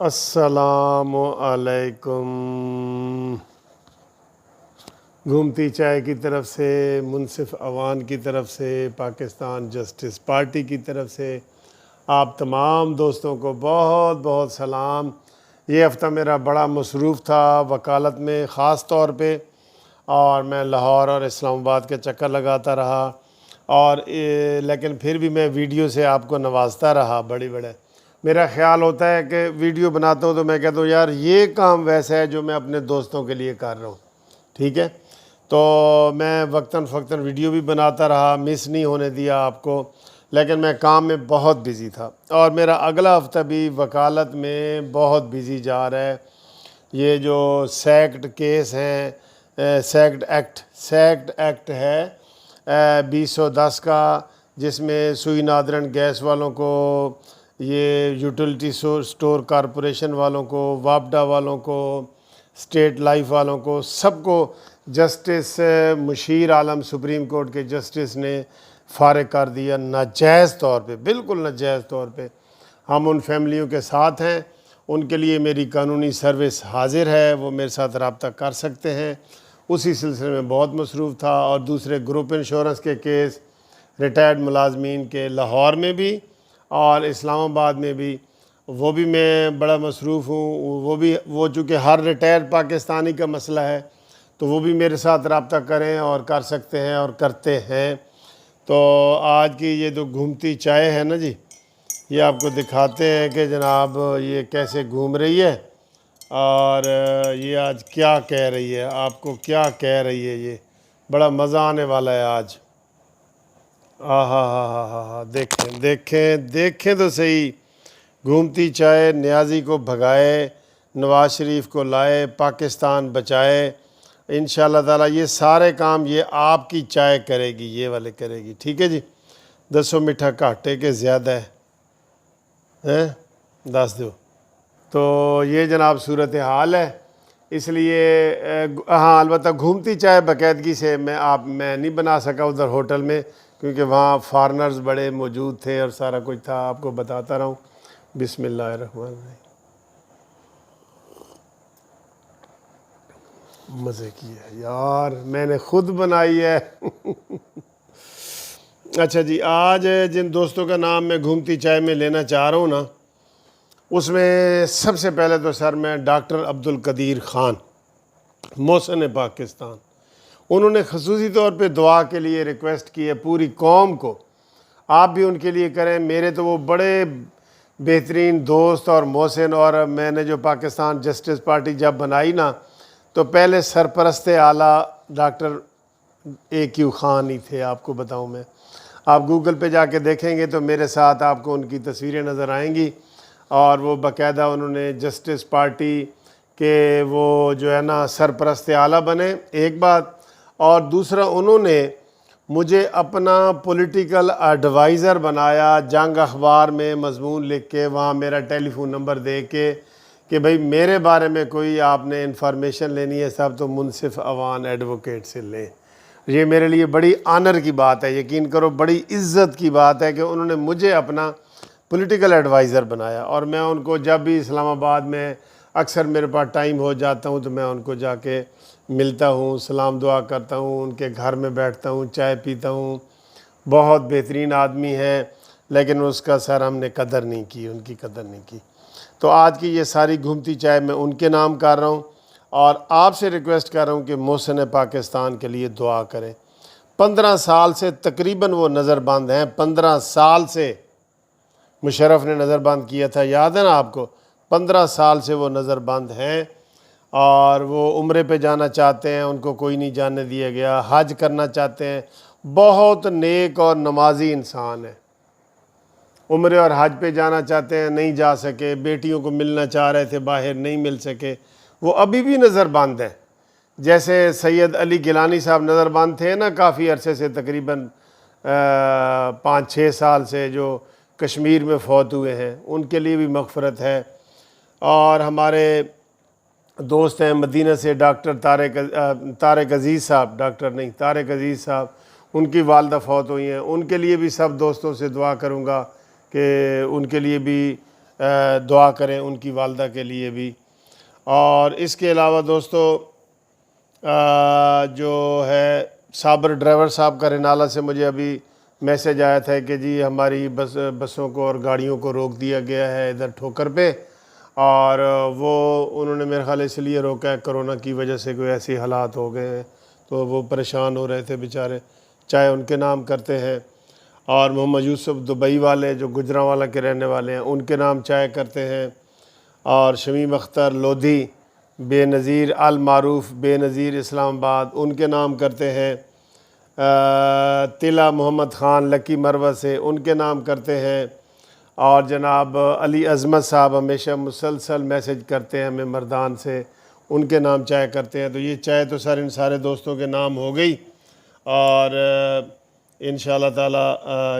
السلام علیکم۔ گھومتی چائے کی طرف سے، منصف عوان کی طرف سے، پاکستان جسٹس پارٹی کی طرف سے آپ تمام دوستوں کو بہت بہت سلام۔ یہ ہفتہ میرا بڑا مصروف تھا وکالت میں خاص طور پہ، اور میں لاہور اور اسلام آباد کے چکر لگاتا رہا، اور لیکن پھر بھی میں ویڈیو سے آپ کو نوازتا رہا۔ بڑے میرا خیال ہوتا ہے کہ ویڈیو بناتا ہوں تو میں کہتا ہوں یار یہ کام ویسا ہے جو میں اپنے دوستوں کے لیے کر رہا ہوں، ٹھیک ہے؟ تو میں وقتاً فوقتاً ویڈیو بھی بناتا رہا، مس نہیں ہونے دیا آپ کو، لیکن میں کام میں بہت بزی تھا، اور میرا اگلا ہفتہ بھی وکالت میں بہت بزی جا رہا ہے۔ یہ جو سیکٹ کیس ہیں، سیکٹ ایکٹ ہے 2010 کا، جس میں سوئی نادرن گیس والوں کو، یہ یوٹیلیٹی سٹور کارپوریشن والوں کو، واپڈا والوں کو، اسٹیٹ لائف والوں کو، سب کو جسٹس مشیر عالم سپریم کورٹ کے جسٹس نے فارغ کر دیا ناجائز طور پہ، بالکل ناجائز طور پہ۔ ہم ان فیملیوں کے ساتھ ہیں، ان کے لیے میری قانونی سروس حاضر ہے، وہ میرے ساتھ رابطہ کر سکتے ہیں۔ اسی سلسلے میں بہت مصروف تھا، اور دوسرے گروپ انشورنس کے کیس ریٹائرڈ ملازمین کے لاہور میں بھی اور اسلام آباد میں بھی، وہ بھی میں بڑا مصروف ہوں۔ وہ چونکہ ہر ریٹائرڈ پاکستانی کا مسئلہ ہے، تو وہ بھی میرے ساتھ رابطہ کریں اور کر سکتے ہیں اور کرتے ہیں۔ تو آج کی یہ جو گھومتی چائے ہے نا جی، یہ آپ کو دکھاتے ہیں کہ جناب یہ کیسے گھوم رہی ہے، اور یہ آج کیا کہہ رہی ہے، آپ کو کیا کہہ رہی ہے۔ یہ بڑا مزہ آنے والا ہے آج۔ ہاں دیکھیں تو صحیح، گھومتی چائے نیازی کو بھگائے، نواز شریف کو لائے، پاکستان بچائے۔ انشاءاللہ تعالی یہ سارے کام یہ آپ کی چائے کرے گی، یہ والے کرے گی، ٹھیک ہے جی؟ دسو میٹھا گھاٹے کے زیادہ ہے، دس دو۔ تو یہ جناب صورتحال ہے، اس لیے ہاں البتہ گھومتی چائے باقاعدگی سے میں نہیں بنا سکا ادھر ہوٹل میں، کیونکہ وہاں فارنرز بڑے موجود تھے اور سارا کچھ تھا، آپ کو بتاتا رہا ہوں۔ بسم اللہ الرحمن الرحیم۔ مزے کی ہے یار، میں نے خود بنائی ہے۔ اچھا جی، آج جن دوستوں کا نام میں گھومتی چائے میں لینا چاہ رہا ہوں نا، اس میں سب سے پہلے تو سر میں ڈاکٹر عبدالقدیر خان، محسن پاکستان، انہوں نے خصوصی طور پہ دعا کے لیے ریکویسٹ کی ہے پوری قوم کو، آپ بھی ان کے لیے کریں۔ میرے تو وہ بڑے بہترین دوست اور محسن، اور میں نے جو پاکستان جسٹس پارٹی جب بنائی نا، تو پہلے سرپرست اعلیٰ ڈاکٹر AQ خان ہی تھے، آپ کو بتاؤں میں۔ آپ گوگل پہ جا کے دیکھیں گے تو میرے ساتھ آپ کو ان کی تصویریں نظر آئیں گی، اور وہ باقاعدہ انہوں نے جسٹس پارٹی کے وہ جو ہے نا سرپرست اعلیٰ بنے، ایک بات، اور دوسرا انہوں نے مجھے اپنا پولیٹیکل ایڈوائزر بنایا، جنگ اخبار میں مضمون لکھ کے وہاں میرا ٹیلی فون نمبر دے کے کہ بھئی میرے بارے میں کوئی آپ نے انفارمیشن لینی ہے صاحب تو منصف عوان ایڈوکیٹ سے لیں۔ یہ میرے لیے بڑی آنر کی بات ہے، یقین کرو بڑی عزت کی بات ہے کہ انہوں نے مجھے اپنا پولیٹیکل ایڈوائزر بنایا، اور میں ان کو جب بھی اسلام آباد میں اکثر میرے پاس ٹائم ہو جاتا ہوں تو میں ان کو جا کے ملتا ہوں، سلام دعا کرتا ہوں، ان کے گھر میں بیٹھتا ہوں، چائے پیتا ہوں۔ بہت بہترین آدمی ہے، لیکن اس کا سر ہم نے قدر نہیں کی، ان کی قدر نہیں کی۔ تو آج کی یہ ساری گھومتی چائے میں ان کے نام کر رہا ہوں، اور آپ سے ریکویسٹ کر رہا ہوں کہ محسن پاکستان کے لیے دعا کریں۔ 15 سال سے تقریباً وہ نظر بند ہیں، 15 سال سے مشرف نے نظر بند کیا تھا، یاد ہے نا آپ کو؟ 15 سال سے وہ نظر بند ہیں، اور وہ عمرے پہ جانا چاہتے ہیں، ان کو کوئی نہیں جانے دیا گیا، حج کرنا چاہتے ہیں، بہت نیک اور نمازی انسان ہے، عمرے اور حج پہ جانا چاہتے ہیں، نہیں جا سکے، بیٹیوں کو ملنا چاہ رہے تھے، باہر نہیں مل سکے، وہ ابھی بھی نظر بند ہیں۔ جیسے سید علی گیلانی صاحب نظر بند تھے نا کافی عرصے سے، تقریباً 5-6 سال سے، جو کشمیر میں فوت ہوئے ہیں، ان کے لیے بھی مغفرت ہے۔ اور ہمارے دوست ہیں مدینہ سے ڈاکٹر طارق عزیز صاحب، ڈاکٹر نہیں طارق عزیز صاحب، ان کی والدہ فوت ہوئی ہیں، ان کے لیے بھی سب دوستوں سے دعا کروں گا کہ ان کے لیے بھی دعا کریں ان کی والدہ کے لیے بھی۔ اور اس کے علاوہ دوستو جو ہے صابر ڈرائیور صاحب کا رنالہ سے مجھے ابھی میسج آیا تھا کہ جی ہماری بسوں کو اور گاڑیوں کو روک دیا گیا ہے ادھر ٹھوکر پہ، اور وہ انہوں نے میرے خیال اس لیے روکا ہے کرونا کی وجہ سے، کوئی ایسی حالات ہو گئے ہیں تو وہ پریشان ہو رہے تھے بیچارے، چاہے ان کے نام کرتے ہیں۔ اور محمد یوسف دبئی والے جو گجرانوالہ کے رہنے والے ہیں ان کے نام چائے کرتے ہیں، اور شمیم اختر لودھی، بے نظیر المعروف بے نظیر اسلام آباد ان کے نام کرتے ہیں، طلع محمد خان لکی مروہ سے ان کے نام کرتے ہیں، اور جناب علی عظمت صاحب ہمیشہ مسلسل میسج کرتے ہیں ہمیں مردان سے، ان کے نام چائے کرتے ہیں۔ تو یہ چائے تو ان سارے دوستوں کے نام ہو گئی، اور انشاءاللہ تعالی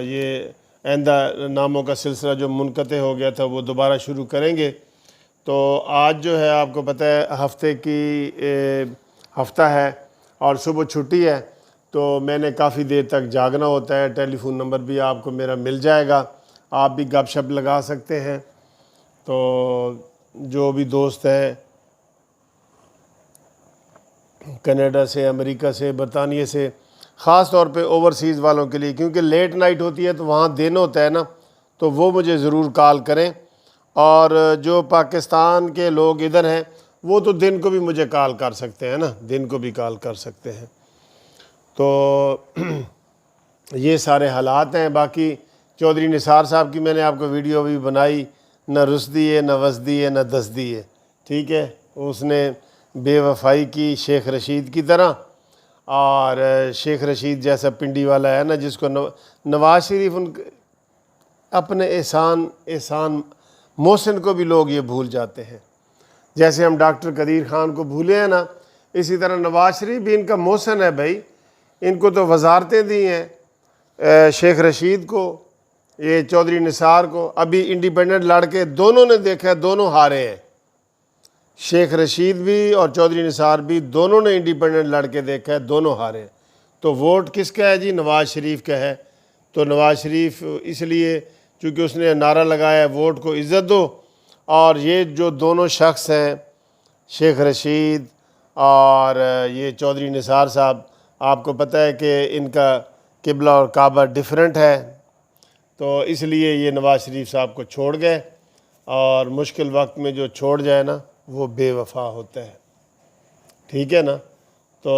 یہ آئندہ ناموں کا سلسلہ جو منقطع ہو گیا تھا وہ دوبارہ شروع کریں گے۔ تو آج جو ہے آپ کو پتہ ہے ہفتہ ہے اور صبح چھٹی ہے، تو میں نے کافی دیر تک جاگنا ہوتا ہے۔ ٹیلی فون نمبر بھی آپ کو میرا مل جائے گا، آپ بھی گپ شپ لگا سکتے ہیں۔ تو جو بھی دوست ہیں کینیڈا سے، امریکہ سے، برطانیہ سے، خاص طور پہ اوورسیز والوں کے لیے، کیونکہ لیٹ نائٹ ہوتی ہے تو وہاں دن ہوتا ہے نا، تو وہ مجھے ضرور کال کریں۔ اور جو پاکستان کے لوگ ادھر ہیں وہ تو دن کو بھی مجھے کال کر سکتے ہیں نا، دن کو بھی کال کر سکتے ہیں۔ تو یہ سارے حالات ہیں۔ باقی چودھری نثار صاحب کی میں نے آپ کو ویڈیو بھی بنائی، نہ رسدی ہے نہ وسدی ہے نہ دسدی ہے، ٹھیک ہے، اس نے بے وفائی کی شیخ رشید کی طرح، اور شیخ رشید جیسا پنڈی والا ہے نا جس کو نواز شریف اپنے احسان محسن کو بھی لوگ یہ بھول جاتے ہیں، جیسے ہم ڈاکٹر قدیر خان کو بھولے ہیں نا، اسی طرح نواز شریف بھی ان کا محسن ہے بھائی، ان کو تو وزارتیں دی ہیں، شیخ رشید کو، یہ چودھری نثار کو، ابھی انڈیپینڈنٹ لڑ کے دونوں نے دیکھا ہے دونوں ہارے ہیں، شیخ رشید بھی اور چودھری نثار بھی دونوں نے انڈیپینڈنٹ لڑ کے دیکھا ہے دونوں ہارے ہیں۔ تو ووٹ کس کا ہے جی؟ نواز شریف کا ہے۔ تو نواز شریف اس لیے چونکہ اس نے نعرہ لگایا ہے ووٹ کو عزت دو، اور یہ جو دونوں شخص ہیں شیخ رشید اور یہ چودھری نثار صاحب، آپ کو پتہ ہے کہ ان کا قبلہ اور کعبہ ڈیفرنٹ ہے، تو اس لیے یہ نواز شریف صاحب کو چھوڑ گئے، اور مشکل وقت میں جو چھوڑ جائے نا وہ بے وفا ہوتا ہے، ٹھیک ہے نا۔ تو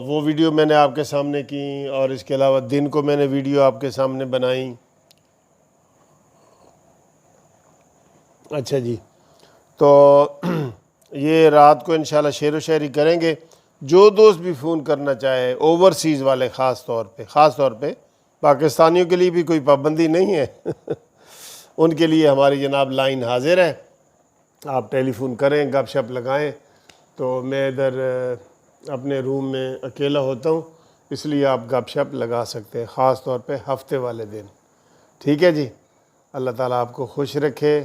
وہ ویڈیو میں نے آپ کے سامنے کی، اور اس کے علاوہ دن کو میں نے ویڈیو آپ کے سامنے بنائی۔ اچھا جی، تو یہ رات کو انشاءاللہ شعر و شاعری کریں گے۔ جو دوست بھی فون کرنا چاہے، اوورسیز والے خاص طور پہ پاکستانیوں کے لیے بھی کوئی پابندی نہیں ہے ان کے لیے ہماری جناب لائن حاضر ہے، آپ ٹیلی فون کریں، گپ شپ لگائیں۔ تو میں ادھر اپنے روم میں اکیلا ہوتا ہوں، اس لیے آپ گپ شپ لگا سکتے ہیں، خاص طور پہ ہفتے والے دن، ٹھیک ہے جی۔ اللہ تعالیٰ آپ کو خوش رکھے،